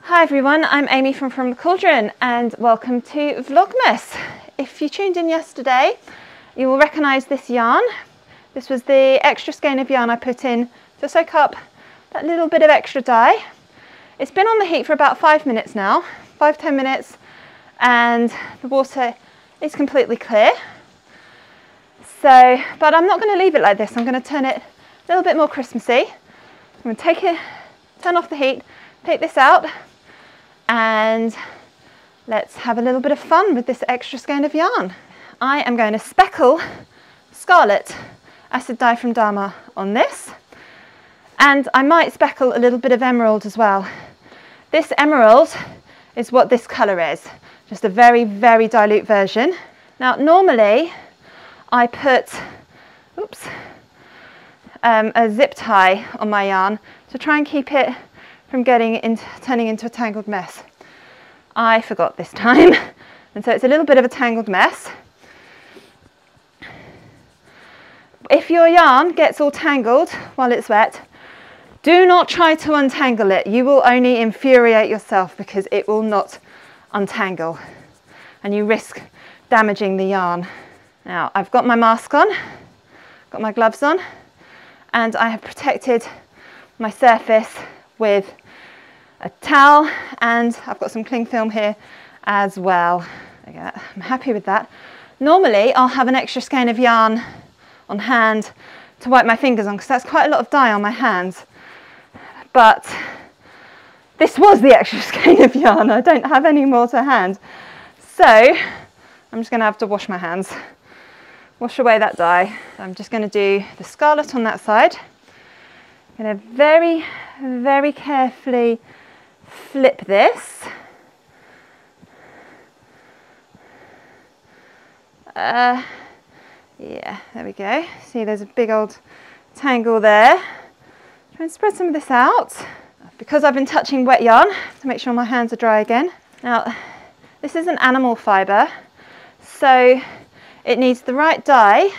Hi everyone, I'm Amy from the Cauldron and welcome to Vlogmas. If you tuned in yesterday, you will recognise this yarn. This was the extra skein of yarn I put in to soak up that little bit of extra dye. It's been on the heat for about 5 minutes now, 5-10 minutes, and the water is completely clear. So, but I'm not going to leave it like this. I'm going to turn it a little bit more Christmassy. I'm going to take it, turn off the heat, take this out, and let's have a little bit of fun with this extra skein of yarn. I am going to speckle Scarlet acid dye from Dyer on this, and I might speckle a little bit of emerald as well. This emerald is what this colour is, just a very, very dilute version. Now normally I put a zip tie on my yarn to try and keep it from turning into a tangled mess. I forgot this time, and so it's a little bit of a tangled mess. If your yarn gets all tangled while it's wet, do not try to untangle it. You will only infuriate yourself because it will not untangle and you risk damaging the yarn. Now I've got my mask on, got my gloves on, and I have protected my surface with a towel, and I've got some cling film here as well. Okay, I'm happy with that. Normally I'll have an extra skein of yarn on hand to wipe my fingers on because that's quite a lot of dye on my hands, but this was the extra skein of yarn. I don't have any more to hand, so I'm just going to have to wash my hands, wash away that dye. I'm just going to do the scarlet on that side. I'm going to very, very carefully flip this. Yeah, there we go. See, there's a big old tangle there. Try and spread some of this out. Because I've been touching wet yarn to make sure my hands are dry again. Now, this is an animal fibre, so it needs the right dye.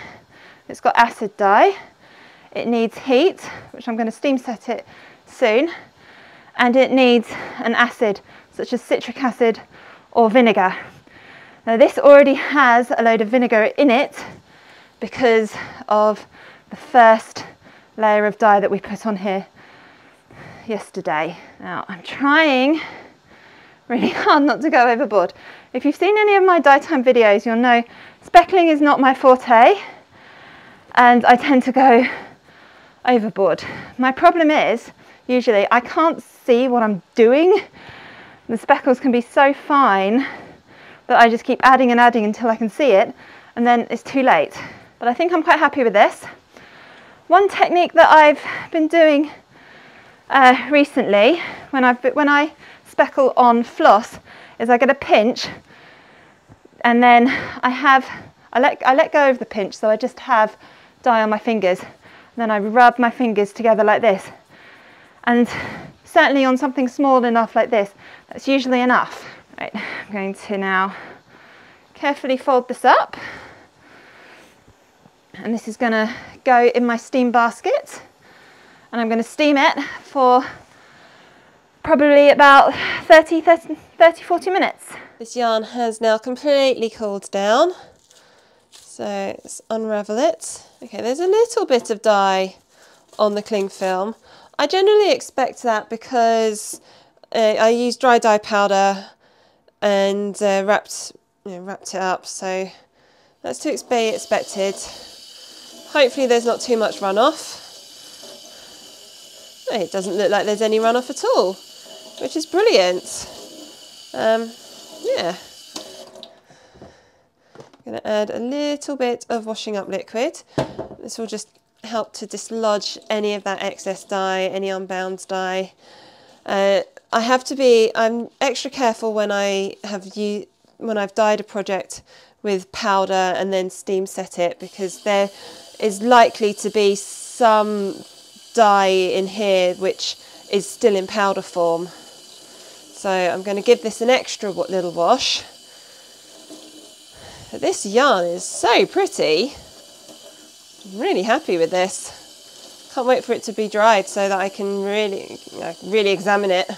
It's got acid dye. It needs heat, which I'm going to steam set it soon. And it needs an acid, such as citric acid or vinegar. Now, this already has a load of vinegar in it because of the first layer of dye that we put on here yesterday. Now I'm trying really hard not to go overboard. If you've seen any of my dye time videos, you'll know speckling is not my forte and I tend to go overboard. My problem is usually I can't see what I'm doing. The speckles can be so fine that I just keep adding and adding until I can see it, and then it's too late. But I think I'm quite happy with this. One technique that I've been doing recently when I speckle on floss is I get a pinch, and then I let go of the pinch, so I just have dye on my fingers, and then I rub my fingers together like this, and certainly on something small enough like this, that's usually enough. Right, I'm going to now carefully fold this up. And this is going to go in my steam basket, and I'm going to steam it for probably about 30-40 minutes. This yarn has now completely cooled down, so let's unravel it. Okay, there's a little bit of dye on the cling film. I generally expect that because I used dry dye powder and wrapped it up, so that's to be expected. Hopefully there's not too much runoff. It doesn't look like there's any runoff at all, which is brilliant. Yeah. I'm going to add a little bit of washing up liquid. This will just help to dislodge any of that excess dye, any unbound dye. I'm extra careful when I've dyed a project with powder and then steam set it, because there is likely to be some dye in here which is still in powder form. So I'm going to give this an extra little wash. But this yarn is so pretty. I'm really happy with this. Can't wait for it to be dried so that I can really examine it.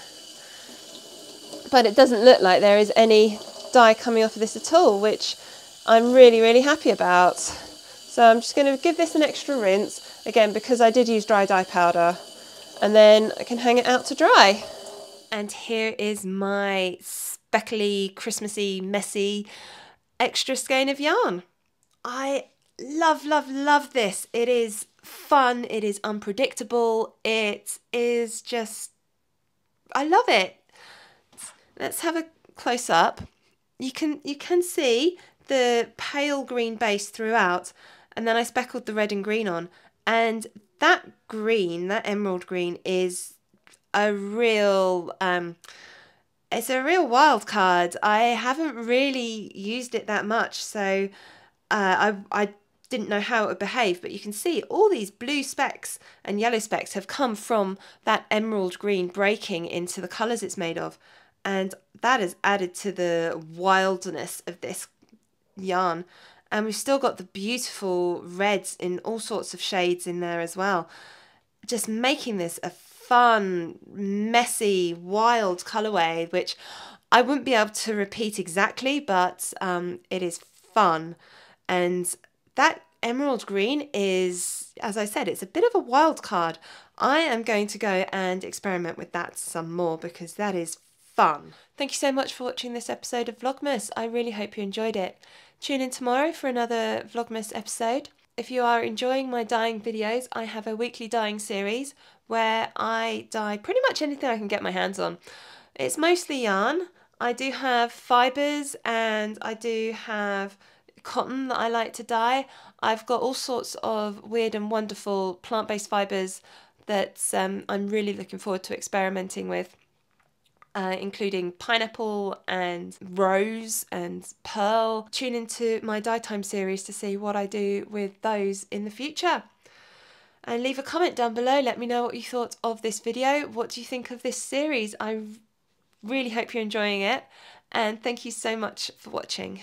but it doesn't look like there is any dye coming off of this at all, which I'm really, really happy about. So I'm just going to give this an extra rinse, again, because I did use dry dye powder, and then I can hang it out to dry. And here is my speckly, Christmassy, messy, extra skein of yarn. I love, love, love this. It is fun, it is unpredictable, it is just, I love it. Let's have a close up. You can see the pale green base throughout, and then I speckled the red and green on, and that green, that emerald green, is a real it's a real wild card. I haven't really used it that much, so I didn't know how it would behave, but you can see all these blue specks and yellow specks have come from that emerald green breaking into the colours it's made of, and that has added to the wildness of this yarn. And we've still got the beautiful reds in all sorts of shades in there as well, just making this a fun, messy, wild colourway, which I wouldn't be able to repeat exactly, but it is fun. And that emerald green is, as I said, it's a bit of a wild card. I am going to go and experiment with that some more, because that is fun. Thank you so much for watching this episode of Vlogmas. I really hope you enjoyed it. Tune in tomorrow for another Vlogmas episode. If you are enjoying my dyeing videos, I have a weekly dyeing series where I dye pretty much anything I can get my hands on. It's mostly yarn. I do have fibres and I do have cotton that I like to dye. I've got all sorts of weird and wonderful plant-based fibres that I'm really looking forward to experimenting with. Including pineapple and rose and pearl. Tune into my Dye Time series to see what I do with those in the future. And leave a comment down below, let me know what you thought of this video. What do you think of this series? I really hope you're enjoying it, and thank you so much for watching.